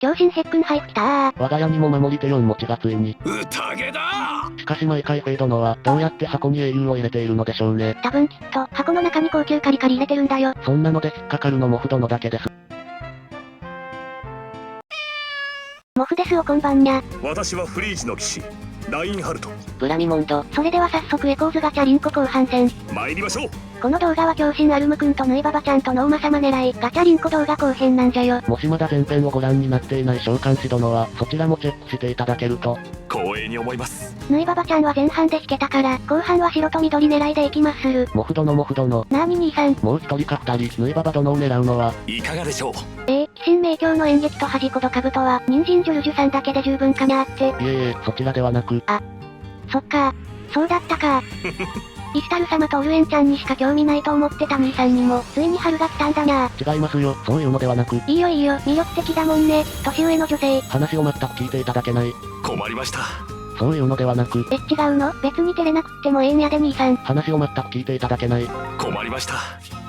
強心ヘックン配布きたー。我が家にも守り手4文字がついに。宴だしかし毎回フェードノは、どうやって箱に英雄を入れているのでしょうね。多分きっと、箱の中に高級カリカリ入れてるんだよ。そんなので引っかかるのも不動のだけです。モフですおこんばんにゃ。私はフリージの騎士、ラインハルト。ブラミモンド。それでは早速エコーズガチャリンコ後半戦。参りましょう。この動画は強心アルムくんとヌイババちゃんとノーマ様狙い、ガチャリンコ動画後編なんじゃよ。もしまだ前編をご覧になっていない召喚士殿は、そちらもチェックしていただけると。光栄に思います。ヌイババちゃんは前半で引けたから、後半は白と緑狙いでいきまする。モフ殿。なーに兄さん。もう一人か二人、ヌイババ殿を狙うのは、いかがでしょう。鬼神明鏡の演劇と端コドカブトは、人参ジョルジュさんだけで十分かにゃーって。そちらではなく。そっか。そうだったか。イスタル様とオルエンちゃんにしか興味ないと思ってた兄さんにも、ついに春が来たんだにゃー。違いますよ、そういうのではなく。いいよ、魅力的だもんね、年上の女性。話を全く聞いていただけない。困りました。そういうのではなく。違うの？別に照れなくってもええんやで兄さん。話を全く聞いていただけない。困りました。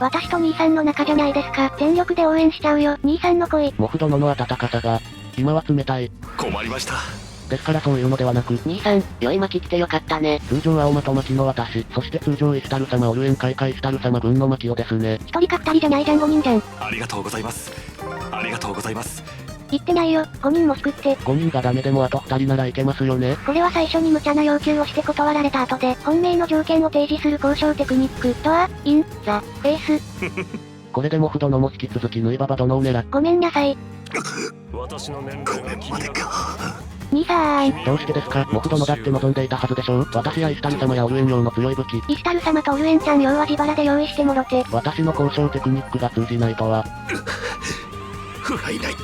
私と兄さんの仲じゃないですか。全力で応援しちゃうよ、兄さんの恋。モフ殿の温かさが、今は冷たい。困りました。ですからそういうのではなく。兄さん、良い巻来てよかったね。通常青的巻きの私、そして通常イスタル様オルエン開会イスタル様分の巻きをですね。一人か二人じゃないじゃん5人じゃん。ありがとうございます。ありがとうございます。言ってないよ、5人も救って。5人がダメでもあと2人ならいけますよね。これは最初に無茶な要求をして断られた後で、本命の条件を提示する交渉テクニック、ドア、イン、ザ、エース。これでモフ殿も引き続きヌイババ殿を狙っ。ごめんなさい。私の年齢が気になる。兄さん。どうしてですか？モフ殿だって望んでいたはずでしょう。私やイスタル様やオルエン用の強い武器。イスタル様とオルエンちゃん用は自腹で用意してもろて。私の交渉テクニックが通じないとは。不甲斐ない。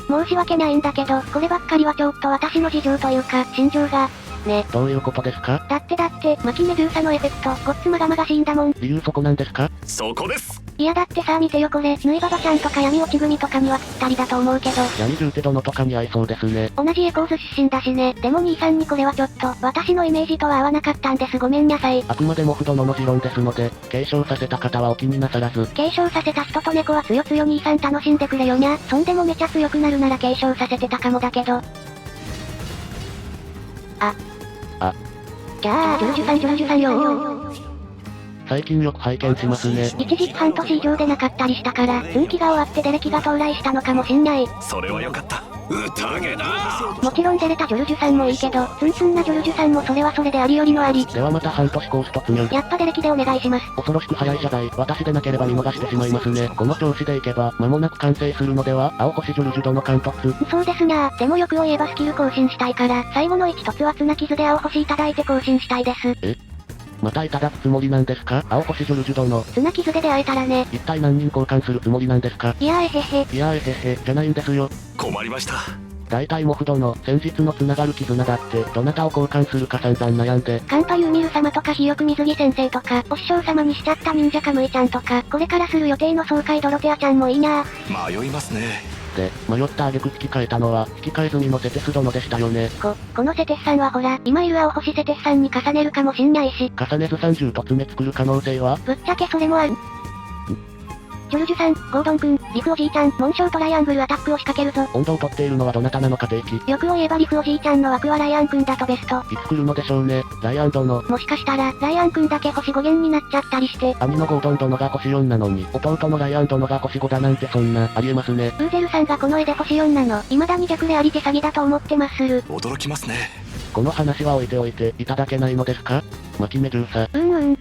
申し訳ないんだけど、こればっかりはちょっと私の事情というか、心情が。ね。どういうことですか？だって、マキメデューサのエフェクト、ごっつまがまがしいんだもん。理由そこなんですか？そこです。いやだってさ見てよこれ、ヌイババちゃんとか闇落ち組とかにはぴったりだと思うけど。闇重手殿とかに合いそうですね。同じエコーズ出身だしね。でも兄さんにこれはちょっと、私のイメージとは合わなかったんです。ごめんなさい。あくまでも不殿の持論ですので、継承させた方はお気になさらず。継承させた人と猫は強兄さん楽しんでくれよにゃ。そんでもめちゃ強くなるなら継承させてたかもだけど。じゃあ、ジョルジュさんよー。最近よく拝見しますね。一時期半年以上でなかったりしたから、運気が終わってデレキが到来したのかもしんない。それはよかった。宴だ。もちろんデレたジョルジュさんもいいけど、ツンツンなジョルジュさんもそれはそれでありよりのあり。ではまた半年コース突入。やっぱデレキでお願いします。恐ろしく早い謝罪。私でなければ見逃してしまいますね。この調子でいけば、間もなく完成するのでは？青星ジョルジュ殿貫突。そうですなぁ。でも欲を言えばスキル更新したいから、最後の1突は綱傷で青星いただいて更新したいです。またいただくつもりなんですか？青星ジョルジュ殿。綱傷で出会えたらね。一体何人交換するつもりなんですか？いやーえへへ。いやーえへへ、じゃないんですよ。困りました。大体モフ殿、先日の繋がる絆だって、どなたを交換するか散々悩んで。カンパユーミル様とかひよく水着先生とか、お師匠様にしちゃった忍者カムイちゃんとか、これからする予定の爽快ドロテアちゃんもいいなぁ。迷いますね。で、迷った挙句引き換えたのは、引き換え済みのセテス殿でしたよね。このセテスさんはほら、今いる青星セテスさんに重ねるかもしんないし。重ねず30突目作る可能性は？ぶっちゃけそれもある。ジョルジュさん、ゴードン君、リフおじいちゃん、紋章トライアングルアタックを仕掛けるぞ。温度を取っているのはどなたなのか定期。欲を言えばリフおじいちゃんの枠はライアン君だとベスト。いつ来るのでしょうね、ライアン殿。もしかしたら、ライアン君だけ星5弦になっちゃったりして。兄のゴードン殿が星4なのに、弟のライアン殿が星5だなんてそんな、ありえますね。ウーゼルさんがこの絵で星4なの、未だに弱であり手詐欺だと思ってまする。驚きますね。この話は置いておいて、いただけないのですか？マキメルーサ。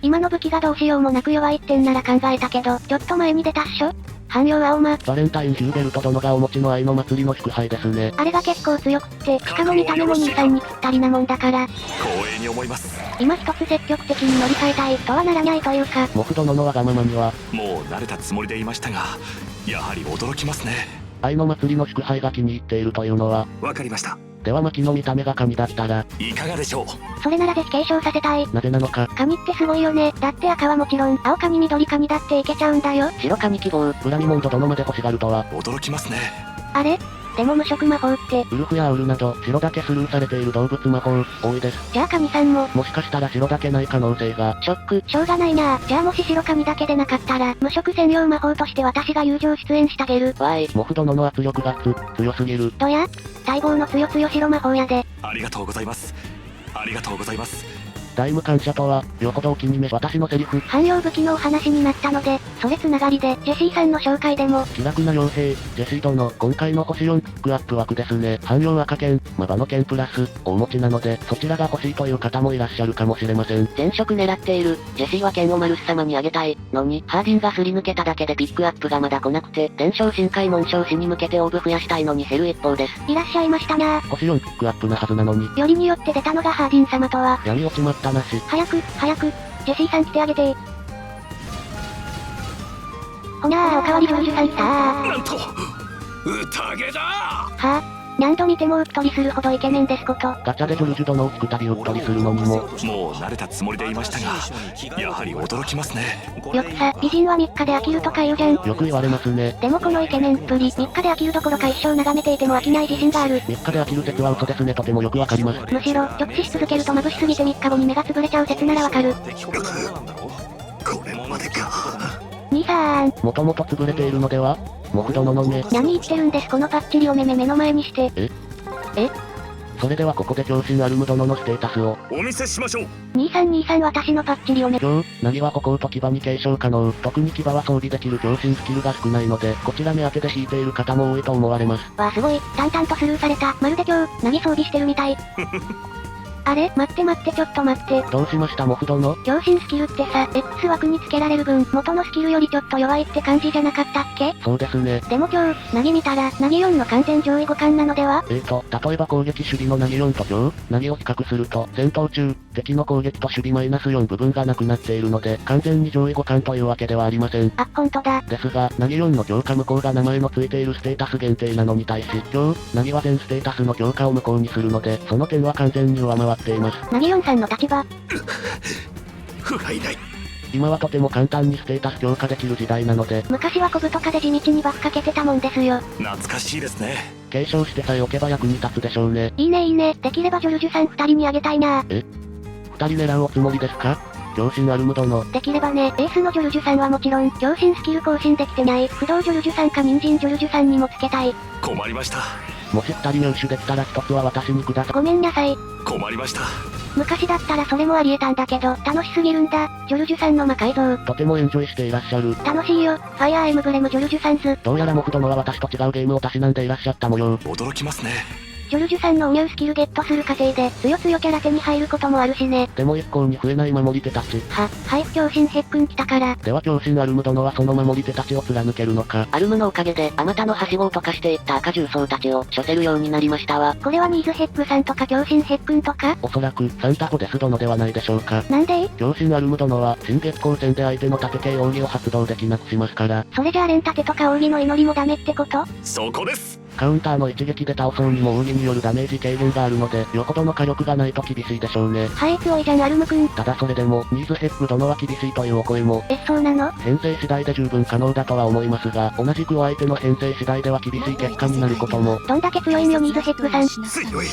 今の武器がどうしようもなく弱いってんなら考えたけど、ちょっと前に出たっしょ？汎用青魔。バレンタインヒューベルト殿がお持ちの愛の祭りの祝杯ですね。あれが結構強くって、しかも見た目も兄さんにぴったりなもんだから。光栄に思います。今一つ積極的に乗り換えたいとはならないというか。モフ殿のわがままには。もう慣れたつもりでいましたが、やはり驚きますね。愛の祭りの祝杯が気に入っているというのは。わかりました。では薪の見た目が神だったら、いかがでしょう？それならぜひ継承させたい。なぜなのか。神ってすごいよね。だって赤はもちろん、青髪緑髪だっていけちゃうんだよ。白髪希望。ブラミモンド殿まで欲しがるとは。驚きますね。あれでも無色魔法って。ウルフやアウルなど、白だけスルーされている動物魔法、多いです。じゃあ神さんも。もしかしたら白だけない可能性が。ショック。しょうがないな。じゃあもし白神だけでなかったら、無色専用魔法として私が友情出演したげる。わーい。モフ殿の圧力が強すぎる。どや？待望の強白魔法やで。ありがとうございます。ありがとうございます。タイム感謝とは、よほどお気に召し私のセリフ。汎用武器のお話になったので、それつながりで、ジェシーさんの紹介でも。気楽な傭兵、ジェシー殿、今回の星4ピックアップ枠ですね。汎用赤剣、マバの剣プラス、をお持ちなので、そちらが欲しいという方もいらっしゃるかもしれません。前職狙っている、ジェシーは剣をマルス様にあげたい、のに、ハーディンがすり抜けただけでピックアップがまだ来なくて、伝承深海紋章師に向けてオーブ増やしたいのに減る一方です。いらっしゃいましたな。星4ピックアップなはずなのに。よりによって出たのがハーディン様とは。闇落ちまったなし。早く、ジェシーさん来てあげて。ほにゃー、おかわり成就さん来たー。なんと宴だ。はぁ、何度見てもうっとりするほどイケメンですこと。ガチャでジョルジュ殿を作ったりうっとりするのにも。もう慣れたつもりでいましたが、やはり驚きますね。よくさ、美人は3日で飽きるとか言うじゃん。よく言われますね。でもこのイケメンっぷり、3日で飽きるどころか一生眺めていても飽きない自信がある。3日で飽きる説は嘘ですね。とてもよくわかります。むしろ、直視し続けると眩しすぎて3日後に目が潰れちゃう説ならわかる。これまでか。兄さん。もともと潰れているのでは？モフ殿の目。何言ってるんですこのパッチリお目目の前にして。それではここで強心アルム殿のステータスを。お見せしましょう。兄さん私のパッチリお目。強、ナギは歩行と騎馬に継承可能。特に騎馬は装備できる強心スキルが少ないので、こちら目当てで引いている方も多いと思われます。わあすごい、淡々とスルーされた。まるで今日、ナギ装備してるみたい。あれ待ってちょっと待って。どうしましたモフ殿？強心スキルってさ、X 枠につけられる分、元のスキルよりちょっと弱いって感じじゃなかったっけ？そうですね。でも今日、ナギ見たら、ナギ4の完全上位互換なのでは？例えば攻撃守備のナギ4と強、ナギを比較すると、戦闘中、敵の攻撃と守備マイナス4部分がなくなっているので、完全に上位互換というわけではありません。あ、ほんとだ。ですが、ナギ4の強化無効が名前のついているステータス限定なのに対し、強、ナギは全ステータスの強化を無効にするので、その点は完全に上回っています。ナギ4さんの立場。不甲斐ない。今はとても簡単にステータス強化できる時代なので、昔はコブとかで地道にバフかけてたもんですよ。懐かしいですね。継承してさえおけば役に立つでしょうね。いいね。できればジョルジュさん2人にあげたいな。2人狙うおつもりですか？強心アルム殿。できればね、エースのジョルジュさんはもちろん、強心スキル更新できてない、不動ジョルジュさんか人参ジョルジュさんにもつけたい。困りました。もし2人入手できたら1つは私にください。ごめんなさい。困りました。昔だったらそれもあり得たんだけど、楽しすぎるんだ。ジョルジュさんの魔改造。とてもエンジョイしていらっしゃる。楽しいよ。ファイアーエムブレムジョルジュさんズ。どうやらモフ殿は私と違うゲームをたしなんでいらっしゃった模様。驚きますね。ジョルジュさんのおニュースキルゲットする過程で、強キャラ手に入ることもあるしね。でも一向に増えない守り手たち。はい強心ヘックン来たから。では強心アルム殿はその守り手たちを貫けるのか。アルムのおかげで、あまたのはしごを溶かしていった赤重曹たちを、処せるようになりましたわ。これはニーズヘックさんとか強心ヘックンとか？おそらく、サンタホデス殿ではないでしょうか。なんで？強心アルム殿は、新月光戦で相手の盾系奥義を発動できなくしますから。それじゃあ連盾とか奥義の祈りもダメってこと？そこです。カウンターの一撃で倒そうにも奥義によるダメージ軽減があるので、よほどの火力がないと厳しいでしょうね。強いじゃんアルムくん。ただそれでも、ニーズヘック殿は厳しいというお声も。そうなの？編成次第で十分可能だとは思いますが、同じくお相手の編成次第では厳しい結果になることも。どんだけ強いんよニーズヘックさん。強い。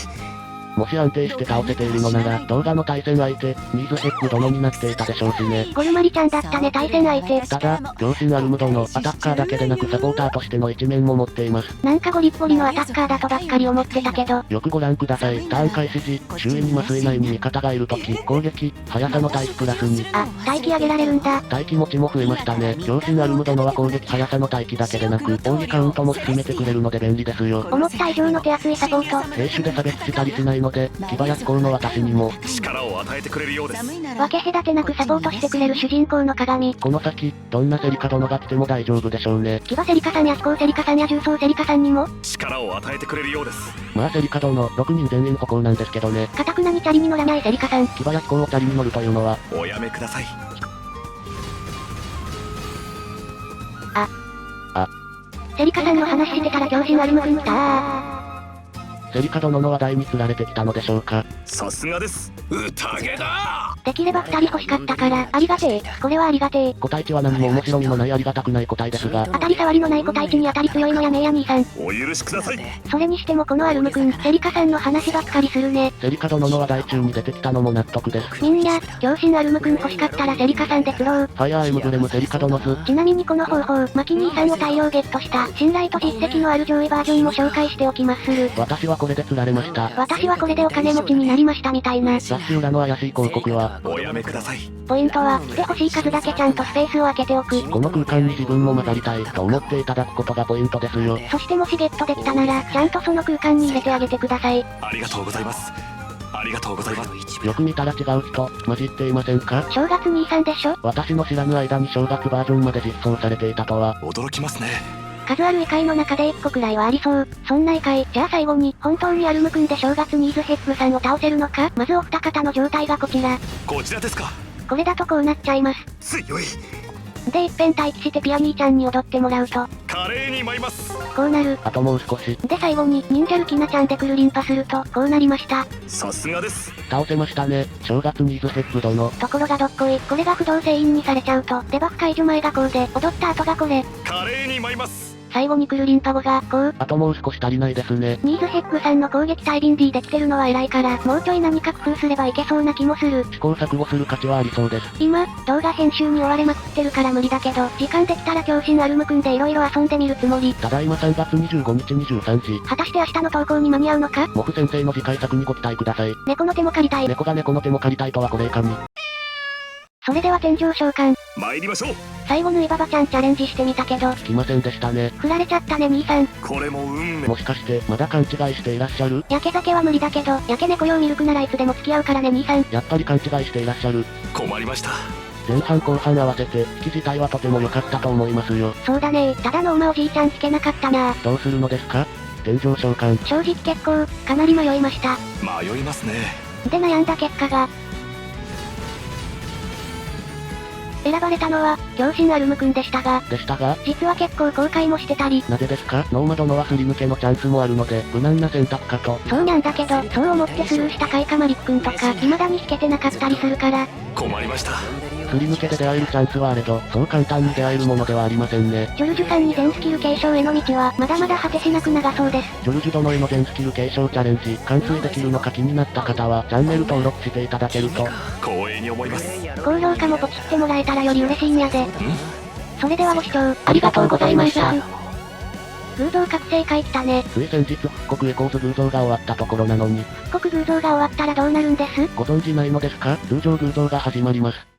もし安定して倒せているのなら、動画の対戦相手、ニーズヘック殿になっていたでしょうしね。ゴルマリちゃんだったね対戦相手。ただ、強心アルム殿、アタッカーだけでなくサポーターとしての一面も持っています。なんかゴリッポリのアタッカーだとばっかり思ってたけど。よくご覧ください。ターン開始時、周囲に麻酔内に味方がいるとき、攻撃、速さの対比プラスに。待機上げられるんだ。待機持ちも増えましたね。強心アルム殿は攻撃速さの待機だけでなく、奥義カウントも進めてくれるので便利ですよ。思った以上の手厚いサポート。兵種で差別したりしないので、騎馬や飛行の私にも力を与えてくれるようです。分け隔てなくサポートしてくれる主人公の鏡。この先、どんなセリカ殿が来ても大丈夫でしょうね。騎馬セリカさんや飛行セリカさんや重装セリカさんにも力を与えてくれるようです。まあセリカ殿、6人全員歩行なんですけどね。かたくなにチャリに乗らないセリカさん。騎馬や飛行をチャリに乗るというのは、おやめください。セリカさんの話してたら強心アルムくん来たセリカ殿の話題に釣られてきたのでしょうか。さすがです。宴だ。できれば2人欲しかったから、ありがてえ。これはありがてえ。個体値は何も面白みのないありがたくない個体ですが、当たり障りのない個体値に当たり強いのやめえや兄さん。お許しください。それにしてもこのアルム君、セリカさんの話ばっかりするね。セリカ殿の話題中に出てきたのも納得です。みんな、強心アルム君欲しかったらセリカさんで釣ろう。ファイアーエムブレムセリカ殿ズ。ちなみにこの方法、マキ兄さんを大量ゲットした信頼と実績のある上位バージョンも紹介しておきまする。私はこれで釣られました。私はこれでお金持ちになりましたみたいな。雑誌裏の怪しい広告は、おやめください。ポイントは、来て欲しい数だけちゃんとスペースを空けておく。この空間に自分も混ざりたいと思っていただくことがポイントですよ。そしてもしゲットできたなら、ちゃんとその空間に入れてあげてください。ありがとうございます。ありがとうございます。よく見たら違う人、混じっていませんか？正月兄さんでしょ？私の知らぬ間に正月バージョンまで実装されていたとは。驚きますね。数ある異界の中で1個くらいはありそう。そんな異界、じゃあ最後に、本当にアルム君で正月ニーズヘッグさんを倒せるのか？まずお二方の状態がこちら。こちらですか。これだとこうなっちゃいます。強い。で一遍待機してピアニーちゃんに踊ってもらうと、華麗に舞います。こうなる。あともう少し。で最後に、忍者ルキナちゃんでくるリンパすると、こうなりました。さすがです。倒せましたね、正月ニーズヘッグ殿。ところがどっこい、これが不動制員にされちゃうと、デバフ解除前がこうで、踊った後がこれ。華麗に舞います。最後にクルリンパゴが、こう。あともう少し足りないですね。ニーズヘッグさんの攻撃対ビンディできてるのは偉いから、もうちょい何か工夫すればいけそうな気もする。試行錯誤する価値はありそうです。今、動画編集に追われまくってるから無理だけど、時間できたら強心アルム君で色々遊んでみるつもり。ただいま3月25日23時。果たして明日の投稿に間に合うのか？モフ先生の次回作にご期待ください。猫の手も借りたい。猫が猫の手も借りたいとはこれいかに。それでは天井召喚。参りましょう。最後ぬいばばちゃんチャレンジしてみたけど、聞きませんでしたね。振られちゃったね兄さん。これも運命。もしかして、まだ勘違いしていらっしゃる？焼け酒は無理だけど、焼け猫用ミルクならいつでも付き合うからね兄さん。やっぱり勘違いしていらっしゃる。困りました。前半後半合わせて、引き自体はとても良かったと思いますよ。そうだねただの馬おじいちゃん引けなかったな。どうするのですか？天井召喚。正直結構、かなり迷いました。迷いますね。で悩んだ結果が、選ばれたのは、強心アルム君でしたが、実は結構後悔もしてたり。なぜですか？ノーマ殿はすり抜けのチャンスもあるので、無難な選択かと。そうなんだけど、そう思ってスルーしたカイカマリックンとか、未だに引けてなかったりするから。困りました。すり抜けで出会えるチャンスはあれど、そう簡単に出会えるものではありませんね。ジョルジュさんに全スキル継承への道は、まだまだ果てしなく長そうです。ジョルジュ殿への全スキル継承チャレンジ、完遂できるのか気になった方は、チャンネル登録していただけると。光栄に思います。高評価もポチってもらえたらより嬉しいんやで。それではご視聴、ありがとうございました。偶像覚醒会来たね。つい先日復刻エコーズ偶像が終わったところなのに。復刻偶像が終わったらどうなるんです？ご存知ないのですか？通常偶像が始まります。